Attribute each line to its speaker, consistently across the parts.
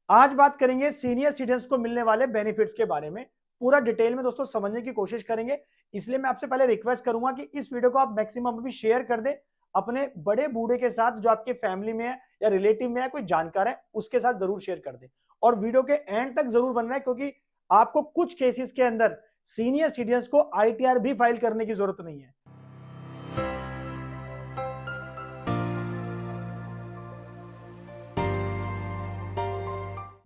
Speaker 1: आज बात करेंगे सीनियर सिटीजन्स को मिलने वाले बेनिफिट्स के बारे में। पूरा डिटेल में दोस्तों समझने की कोशिश करेंगे। इसलिए मैं आपसे पहले रिक्वेस्ट करूंगा कि इस वीडियो को आप मैक्सिमम अभी शेयर कर दें अपने बड़े बूढ़े के साथ, जो आपके फैमिली में है या रिलेटिव में है, कोई जानकार है, उसके साथ जरूर शेयर कर दें। और वीडियो के एंड तक जरूर बनना है, क्योंकि आपको कुछ केसेस के अंदर सीनियर सिटीजन्स को आईटीआर भी फाइल करने की जरूरत नहीं है।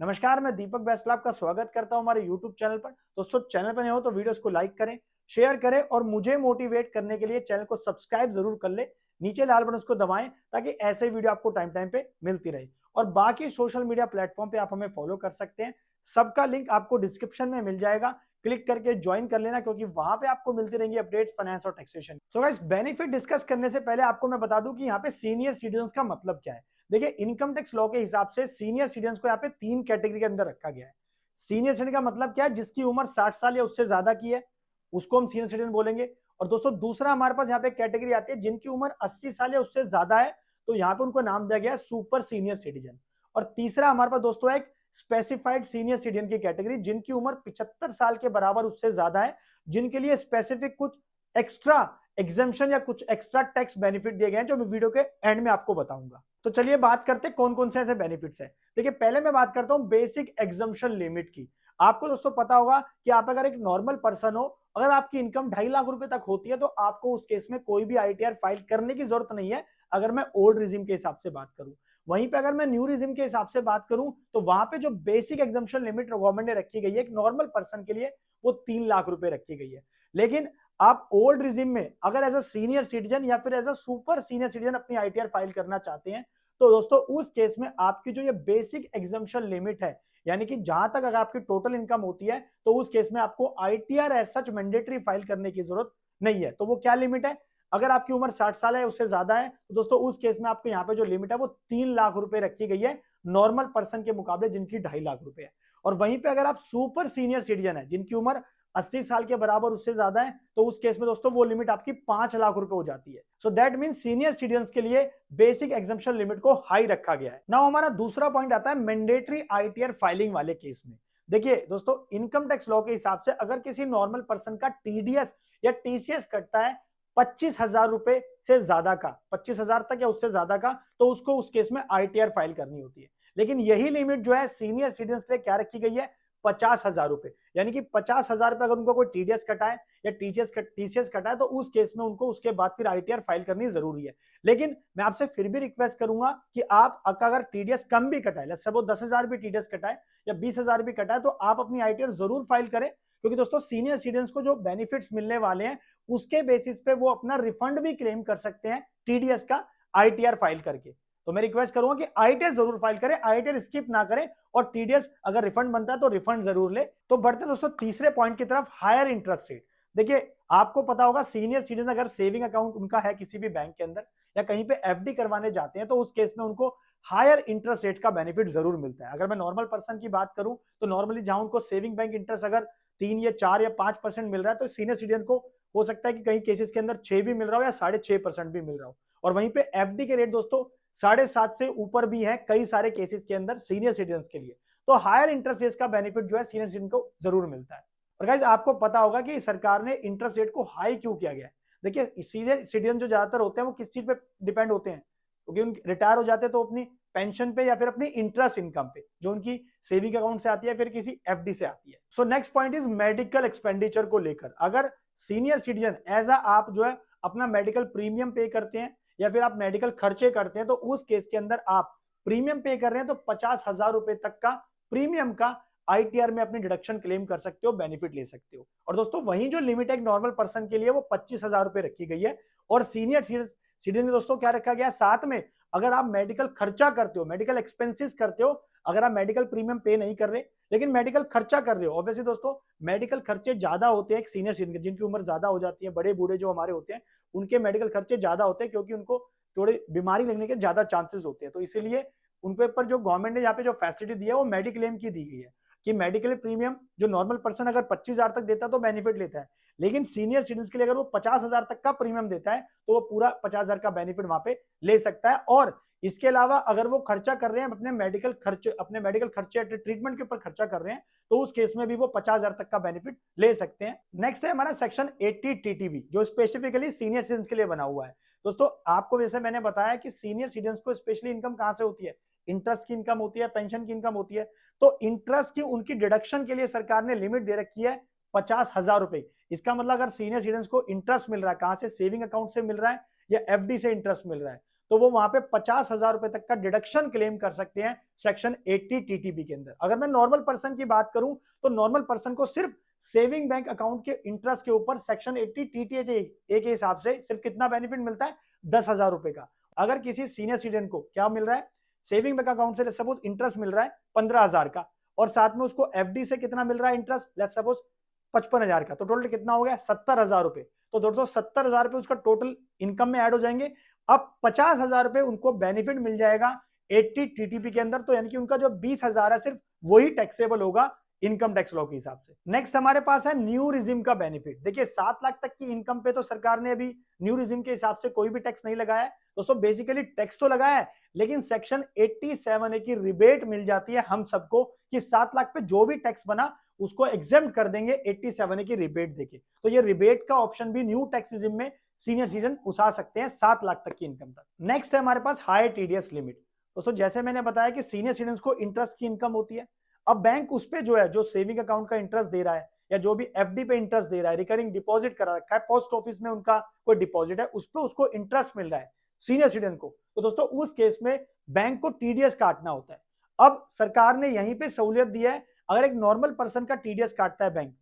Speaker 1: नमस्कार, मैं दीपक बैसला आपका स्वागत करता हूं हमारे YouTube चैनल पर। दोस्तों, चैनल पर नए हो तो वीडियोस को लाइक करें, शेयर करें और मुझे मोटिवेट करने के लिए चैनल को सब्सक्राइब जरूर कर ले। नीचे लाल बटन उसको दबाएं ताकि ऐसे वीडियो आपको टाइम टाइम पे मिलती रहे। और बाकी सोशल मीडिया प्लेटफॉर्म पे आप हमें फॉलो कर सकते हैं, सबका लिंक आपको डिस्क्रिप्शन में मिल जाएगा। क्लिक करके ज्वाइन कर लेना, क्योंकि वहां पे आपको मिलती रहेंगी अपडेट्स फाइनेंस और taxation. So guys, benefit discuss करने से पहले आपको मैं बता दूं कि यहाँ पे सीनियर सिटीजन्स का मतलब क्या है। देखिए, इनकम टैक्स लॉ के हिसाब से सीनियर सिटीजन को यहाँ पे 3 कैटेगरी के अंदर रखा गया है। सीनियर सिटीजन का मतलब क्या है? जिसकी उम्र 60 साल या उससे ज्यादा की है, उसको हम सीनियर सिटीजन बोलेंगे। और दोस्तों, दूसरा हमारे पास यहाँ पे कैटेगरी आती है जिनकी उम्र 80 साल या उससे ज्यादा है, तो यहाँ पे उनको नाम दिया गया है सुपर सीनियर सिटीजन। और तीसरा हमारे पास दोस्तों एक स्पेसिफाइड सीनियर सिटीजन की कैटेगरी, जिनकी उम्र 75 साल के बराबर उससे ज्यादा है, जिनके लिए स्पेसिफिक कुछ एक्स्ट्रा एग्जेम्पशन या कुछ एक्स्ट्रा टैक्स बेनिफिट दिए गए हैं, जो मैं वीडियो के एंड में आपको बताऊंगा। तो चलिए बात करते हैं कौन कौन से ऐसे बेनिफिट्स हैं। देखिए, पहले मैं बात करता हूं बेसिक एग्जम्पशन लिमिट की। आपको दोस्तों पता होगा कि आप अगर एक नॉर्मल पर्सन हो, अगर आपकी इनकम 2.5 लाख रुपए तक होती है, तो आपको उस केस में कोई भी आईटीआर फाइल करने की जरूरत नहीं है, अगर मैं ओल्ड रिजिम के हिसाब से बात करूं। वहीं पे अगर मैं न्यू रिजिम के हिसाब से बात करूं, तो वहां पे जो बेसिक एग्जम्पशन लिमिट गवर्नमेंट ने रखी गई है एक नॉर्मल पर्सन के लिए, वो 3 लाख रुपए रखी गई है। लेकिन आप ओल्ड रिजिम में अगर एज अ सीनियर सिटीजन या फिर as a super senior citizen अपनी आईटीआर फाइल करना चाहते हैं, तो दोस्तों उस केस में आपकी जो ये बेसिक एग्जम्पशन लिमिट है, यानी कि जहां तक अगर आपकी टोटल इनकम होती है, तो उस केस में आपको ITR as such mandatory file करने की जरूरत नहीं है। तो वो क्या लिमिट है? अगर आपकी उम्र 60 साल है, उससे ज्यादा है, तो दोस्तों उस केस में आपको यहाँ पे जो लिमिट है वो 3 लाख रुपए रखी गई है, नॉर्मल पर्सन के मुकाबले जिनकी 2.5 लाख रुपए है। और वहीं पे अगर आप सुपर सीनियर सिटीजन है, जिनकी उम्र 80 साल के बराबर उससे ज्यादा है, तो उस केस में दोस्तों वो लिमिट आपकी 5 लाख रुपए हो जाती है। So that mean senior citizen के लिए बेसिक एग्जम्पशन लिमिट को हाई रखा गया है। नाउ हमारा दूसरा पॉइंट आता है मैंडेटरी आईटीआर फाइलिंग वाले केस में। देखिए दोस्तों, इनकम टैक्स लॉ के हिसाब से अगर किसी नॉर्मल पर्सन का टीडीएस या टीसीएस कटता है 25,000 रुपए से ज्यादा का, 25,000 तक या उससे ज्यादा का, तो उसको उस केस में आईटीआर फाइल करनी होती है। लेकिन यही लिमिट जो है सीनियर सिटीजन के लिए क्या रखी गई है? 50,000 रुपए। यानी कि 50,000 रुपए अगर उनको कोई टीडीएस कटाए या टीसीएस कटाए, तो उस केस में उनको उसके बाद फिर आईटीआर फाइल करनी जरूरी है। लेकिन मैं आपसे फिर भी रिक्वेस्ट करूंगा कि आप अगर टीडीएस कम भी कटाए, सब 10,000 भी टीडीएस कटाए या 20,000 भी कटाए, तो आप अपनी आईटीआर जरूर फाइल करें, क्योंकि दोस्तों सीनियर सिटीजन को जो बेनिफिट्स मिलने वाले हैं उसके बेसिस पे वो अपना रिफंड भी क्लेम कर सकते हैं टीडीएस का आईटीआर फाइल करके। तो मैं रिक्वेस्ट करूंगा कि आईटीआर जरूर फाइल करें, आईटीआर स्किप ना करें, और टीडीएस अगर रिफंड बनता है तो रिफंड जरूर ले। तो बढ़ते दोस्तों तीसरे पॉइंट की तरफ, हायर इंटरेस्ट रेट। देखिए, आपको पता होगा सीनियर सिटीजन अगर सेविंग अकाउंट उनका है किसी भी बैंक के अंदर या कहीं पे एफडी करवाने जाते हैं, तो उस केस में उनको हायर इंटरेस्ट रेट का बेनिफिट जरूर मिलता है। अगर मैं नॉर्मल पर्सन की बात करूं, तो नॉर्मली जहां उनको सेविंग बैंक इंटरेस्ट अगर 3 या 4 या 5% मिल रहा है, तो सीनियर सिटीजन को हो सकता है कि कई केसेस के अंदर 6 भी मिल रहा हो या 6.5% भी मिल रहा हो। और वहीं पे एफडी के रेट दोस्तों 7.5 से ऊपर भी है कई सारे केसेस के अंदर सीनियर सिटीजन के लिए। तो हायर इंटरेस्ट रेट का बेनिफिट जो है सीनियर सिटीजन को जरूर मिलता है। और गाइस, आपको पता होगा कि सरकार ने इंटरेस्ट रेट को हाई क्यों किया गया है। देखिए, सीनियर सिटीजन जो ज्यादातर होते हैं वो किस चीज पे डिपेंड होते हैं? क्योंकि उन रिटायर हो जाते हैं तो अपनी पेंशन पे या फिर अपनी इंटरेस्ट इनकम पे, जो उनकी सेविंग अकाउंट से आती है फिर किसी एफडी से आती है। So next point is medical expenditure को लेकर। अगर सीनियर सिटीजन एज अ आप जो है अपना मेडिकल प्रीमियम पे करते हैं या फिर आप मेडिकल खर्चे करते हैं, तो उस केस के अंदर आप प्रीमियम पे कर रहे हैं तो 50,000 रुपए तक का प्रीमियम का आईटीआर में अपनी डिडक्शन क्लेम कर सकते हो, बेनिफिट ले सकते हो। और दोस्तों वही जो लिमिट है एक नॉर्मल पर्सन के लिए, वो 25,000 रुपए रखी गई है। और सीनियर सिटीजन में दोस्तों क्या रखा गया? साथ में अगर आप मेडिकल खर्चा करते हो, मेडिकल एक्सपेंसेस करते हो, अगर आप मेडिकल प्रीमियम पे नहीं कर रहे लेकिन मेडिकल खर्चा कर रहे हो, ऑब्वियसली दोस्तों मेडिकल खर्चे ज्यादा होते हैं एक सीनियर सिटीजन के, जिनकी उम्र ज्यादा हो जाती है, बड़े बूढ़े जो हमारे होते हैं, उनके मेडिकल खर्चे ज्यादा होते हैं, क्योंकि उनको थोड़ी बीमारी लगने के ज्यादा चांसेस होते हैं। तो इसीलिए उन पे पर जो गवर्नमेंट ने यहाँ पे जो फैसिलिटी दी है वो मेडिक्लेम की दी गई है, कि मेडिकल प्रीमियम जो नॉर्मल पर्सन अगर 25,000 तक देता है तो बेनिफिट लेता है, लेकिन सीनियर सिटीजन के लिए अगर वो 50,000 तक का प्रीमियम देता है तो वो पूरा 50,000 का बेनिफिट वहां पे ले सकता है। और इसके अलावा अगर वो खर्चा कर रहे हैं अपने मेडिकल खर्चे ट्रीटमेंट के ऊपर खर्चा कर रहे हैं तो उस केस में भी वो 50,000 तक का बेनिफिट ले सकते हैं। नेक्स्ट है हमारा सेक्शन 80 टीटीबी जो स्पेसिफिकली सीनियर सिटीजन के लिए बना हुआ है। दोस्तों आपको जैसे मैंने बताया कि सीनियर सिटीजन को स्पेशली इनकम कहां से होती है, इंटरेस्ट की इनकम होती है, पेंशन की इनकम होती है। तो इंटरेस्ट की उनकी डिडक्शन के लिए सरकार ने लिमिट दे रखी है 50,000 रुपए। इसका मतलब अगर सीनियर सिटीजन को इंटरेस्ट मिल रहा है, कहां से, सेविंग अकाउंट से मिल रहा है या एफडी से इंटरेस्ट मिल रहा है, तो वो वहां पे 50,000 रुपए तक का डिडक्शन क्लेम कर सकते हैं सेक्शन 80 टीटीबी के अंदर। अगर मैं नॉर्मल पर्सन की बात करूं तो नॉर्मल पर्सन को सिर्फ सेविंग बैंक अकाउंट के इंटरेस्ट के ऊपर सेक्शन 80 टीटीए के हिसाब से सिर्फ कितना बेनिफिट मिलता है, 10,000 रुपए का। अगर किसी सीनियर सिटीजन को क्या मिल रहा है, सेविंग बैंक अकाउंट से सपोज इंटरेस्ट मिल रहा है 15,000 का और साथ में उसको एफडी से कितना मिल रहा है इंटरेस्ट, लेट्स सपोज 55,000 का, तो टोटल कितना हो गया 70,000 रुपए। तो दोस्तों 70,000 रुपए उसका टोटल इनकम में ऐड हो जाएंगे। अब 50,000 रुपए उनको बेनिफिट मिल जाएगा 80 टीटीपी के अंदर, तो यानी कि उनका जो 20,000 है सिर्फ वही टैक्सेबल होगा इनकम टैक्स लॉ के हिसाब से। नेक्स्ट हमारे पास है न्यू रिजिम का बेनिफिट। देखिए 7 लाख तक की इनकम पे तो सरकार ने अभी न्यू रिजिम के हिसाब से कोई भी टैक्स नहीं लगाया है दोस्तों। बेसिकली टैक्स तो लगाया है लेकिन सेक्शन 87A की रिबेट मिल जाती है हम सबको कि 7 लाख पे जो भी टैक्स बना उसको एग्जेम्प्ट कर देंगे 87A की रिबेट देके। तो ये रिबेट का ऑप्शन भी न्यू टैक्स रिजिम में सीनियर सिटीजन उठा सकते हैं 7 लाख तक की इनकम तक। नेक्स्ट है हमारे पास हाई टीडीएस लिमिट। दोस्तों जैसे मैंने बताया कि सीनियर सिटीजन को इंटरेस्ट की इनकम होती है, अब बैंक उस पे जो है जो सेविंग अकाउंट का इंटरेस्ट दे रहा है या जो भी एफडी पे इंटरेस्ट दे रहा है, रिकरिंग डिपॉजिट करा रखा है, पोस्ट ऑफिस में उनका कोई डिपॉजिट है उस पर उसको इंटरेस्ट मिल रहा है सीनियर सिटीजन को, तो दोस्तों उस केस में बैंक को टीडीएस काटना होता है। अब सरकार ने यहीं पे सहूलियत दी है, अगर एक नॉर्मल पर्सन का टीडीएस काटता है बैंक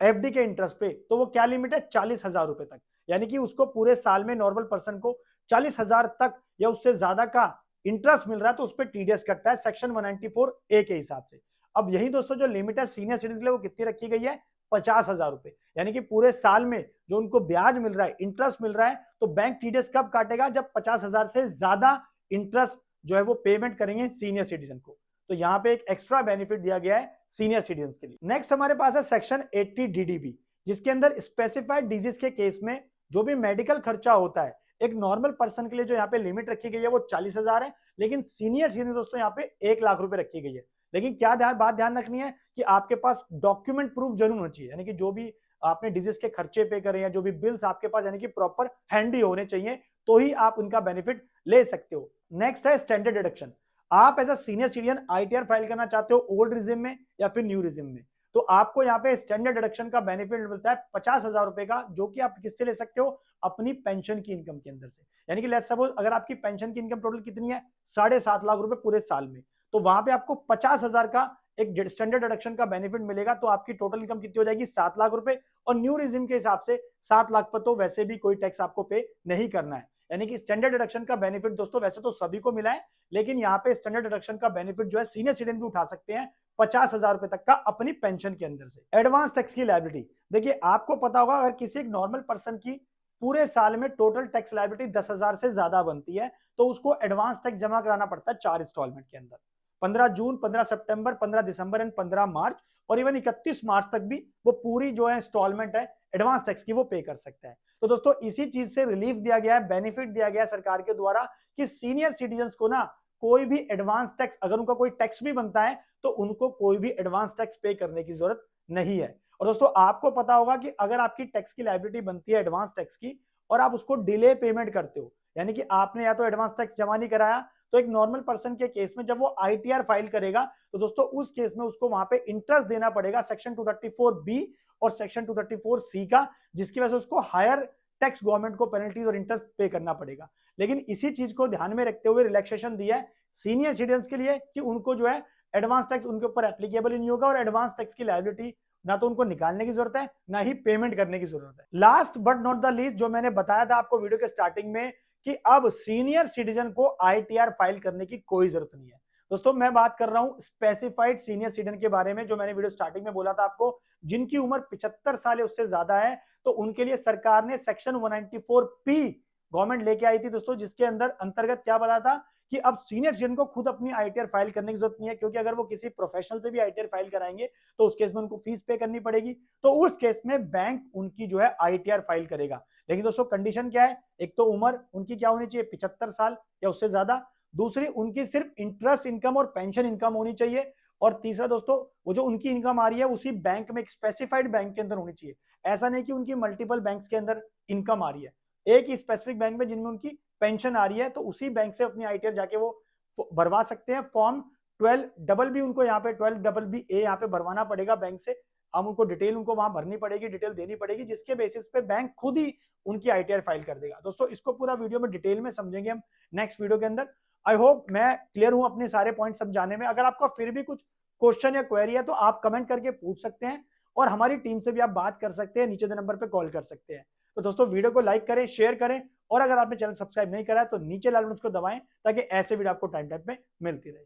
Speaker 1: एफडी के इंटरेस्ट पे तो वो क्या लिमिट है 40,000 रुपए तक, यानी कि उसको पूरे साल में नॉर्मल पर्सन को 40,000 तक या उससे ज्यादा का इंटरेस्ट मिल रहा है तो उस पर टीडीएस कटता है सेक्शन 194A के हिसाब से। अब यही दोस्तों जो लिमिट है सीनियर सिटीजन के लिए वो कितनी रखी गई है 50,000 रुपए, यानी कि पूरे साल में जो उनको ब्याज मिल रहा है, इंटरेस्ट मिल रहा है, तो बैंक टीडीएस कब काटेगा जब 50,000 से ज्यादा इंटरेस्ट जो है वो पेमेंट करेंगे सीनियर सिटीजन को। तो यहाँ पे एक एक्स्ट्रा बेनिफिट दिया गया है सीनियर सिटीजन के लिए। नेक्स्ट हमारे पास है सेक्शन 80 डीडीबी जिसके अंदर स्पेसिफाइड डिजीज के केस में जो भी मेडिकल खर्चा होता है, एक नॉर्मल पर्सन के लिए जो यहाँ पे लिमिट रखी गई है वो 40,000 है, लेकिन सीनियर सिटीजन दोस्तों यहाँ पे 1 लाख रुपए रखी गई है। लेकिन क्या बात ध्यान रखनी है कि आपके पास डॉक्यूमेंट प्रूफ जरूर होना चाहिए, यानी कि जो भी आपने डिजीज के खर्चे पे करे हैं, जो भी बिल्स आपके पास यानी कि प्रॉपर हैंडी होने चाहिए, तो ही आप उनका बेनिफिट ले सकते हो। नेक्स्ट है स्टैंडर्ड डिडक्शन। आप as a senior citizen ITR file करना चाहते हो ओल्ड रिजिम में या फिर न्यू रिजिम में, तो आपको यहाँ पे स्टैंडर्ड डिडक्शन का बेनिफिट मिलता है 50,000 रुपए का, जो कि आप किससे ले सकते हो, अपनी पेंशन की इनकम के अंदर से। यानी कि लेट्स सपोज अगर आपकी पेंशन की इनकम टोटल कितनी है 7.5 लाख रुपए पूरे साल में, तो वहां पे आपको 50,000 का एक स्टैंडर्ड डिडक्शन का बेनिफिट मिलेगा, तो आपकी टोटल इनकम कितनी हो जाएगी 7 लाख रुपए। और न्यू रिजिम के हिसाब से 7 लाख पर तो वैसे भी कोई टैक्स आपको पे नहीं करना है। यानी कि स्टैंडर्ड डिडक्शन का बेनिफिट दोस्तों वैसे तो सभी को मिला है, लेकिन यहाँ पे स्टैंडर्ड डिडक्शन का बेनिफिट जो है सीनियर सिटीजन भी उठा सकते हैं 50,000 रुपए तक का अपनी पेंशन के अंदर से। एडवांस टैक्स की लायबिलिटी, देखिए आपको पता होगा अगर किसी एक नॉर्मल पर्सन की पूरे साल में टोटल टैक्स लायबिलिटी 10,000 से ज्यादा बनती है तो उसको एडवांस टैक्स जमा कराना पड़ता है 4 इंस्टॉलमेंट के अंदर, 15 जून, 15 सितंबर, 15 दिसंबर एंड 15 मार्च, और इवन 31 मार्च तक भी वो पूरी जो है इंस्टॉलमेंट है एडवांस टैक्स की वो पे कर सकता है। तो दोस्तों इसी चीज से रिलीफ दिया गया है, बेनिफिट दिया गया है सरकार के द्वारा कि सीनियर सिटीजन को ना कोई भी एडवांस टैक्स, अगर उनका कोई टैक्स भी बनता है तो उनको कोई भी एडवांस टैक्स पे करने की जरूरत नहीं है। और दोस्तों आपको पता होगा कि अगर आपकी टैक्स की लायबिलिटी बनती है एडवांस टैक्स की और आप उसको डिले पेमेंट करते हो, यानी कि आपने या तो एडवांस टैक्स जमा नहीं कराया, तो एक नॉर्मल पर्सन के केस में जब वो आईटीआर फाइल करेगा तो दोस्तों उस केस में उसको वहां पे इंटरेस्ट देना पड़ेगा सेक्शन 234B और सेक्शन 234C का, जिसकी वजह से उसको हायर टैक्स गवर्नमेंट को पेनल्टीज और इंटरेस्ट पे करना पड़ेगा। लेकिन इसी चीज को ध्यान में रखते हुए रिलैक्सेशन दिया है सीनियर सिटीजन के लिए कि उनको जो है एडवांस टैक्स उनके ऊपर एप्लीकेबल नहीं होगा और एडवांस टैक्स की लायबिलिटी ना तो उनको निकालने की जरूरत है ना ही पेमेंट करने की जरूरत है। Last but not the least, जो मैंने बताया था आपको वीडियो के स्टार्टिंग में कि अब सीनियर सिटीजन को आईटीआर फाइल करने की कोई जरूरत नहीं है। दोस्तों मैं बात कर रहा हूं स्पेसिफाइड सीनियर सिटीजन के बारे में, जो मैंने वीडियो स्टार्टिंग में बोला था आपको, जिनकी उम्र 75 साल या उससे ज्यादा है, तो उनके लिए सरकार ने सेक्शन 194P गवर्नमेंट लेके आई थी दोस्तों, जिसके अंदर अंतर्गत क्या बताया था कि अब सीनियर सिटीजन को खुद अपनी आईटीआर फाइल करने की जरूरत नहीं है, क्योंकि अगर वो किसी प्रोफेशनल से भी आईटीआर फाइल कराएंगे तो उस केस में उनको फीस पे करनी पड़ेगी, तो उस केस में बैंक उनकी जो है आईटीआर फाइल करेगा। लेकिन दोस्तों कंडीशन क्या है, एक तो उम्र उनकी क्या होनी चाहिए 75 साल या उससे ज्यादा, दूसरी उनकी सिर्फ इंटरेस्ट इनकम और पेंशन इनकम होनी चाहिए, और तीसरा दोस्तों वो जो उनकी इनकम आ रही है उसी बैंक में, एक स्पेसिफाइड बैंक के अंदर होनी चाहिए। ऐसा नहीं कि उनकी मल्टीपल बैंक्स के अंदर इनकम आ रही है, एक ही स्पेसिफिक बैंक में जिनमें उनकी पेंशन आ रही है, तो उसी बैंक से अपनी आईटीआर जाके वो भरवा सकते हैं। फॉर्म 12BB उनको यहाँ पे 12BB यहाँ पे भरवाना पड़ेगा बैंक से। हम उनको डिटेल उनको वहां भरनी पड़ेगी, डिटेल देनी पड़ेगी, जिसके बेसिस पे बैंक खुद ही उनकी आईटीआर फाइल कर देगा। दोस्तों इसको पूरा वीडियो में डिटेल में समझेंगे हम नेक्स्ट वीडियो के अंदर। आई होप मैं क्लियर हूं अपने सारे पॉइंट समझाने में। अगर आपका फिर भी कुछ क्वेश्चन या क्वेरी है तो आप कमेंट करके पूछ सकते हैं, और हमारी टीम से भी आप बात कर सकते हैं, नीचे दे नंबर पे कॉल कर सकते हैं। तो दोस्तों वीडियो को लाइक करें, शेयर करें, और अगर आपने चैनल सब्सक्राइब नहीं करा है तो नीचे लाल बटन को दबाएं, ताकि ऐसे वीडियो आपको टाइम टाइम पे मिलती रहे।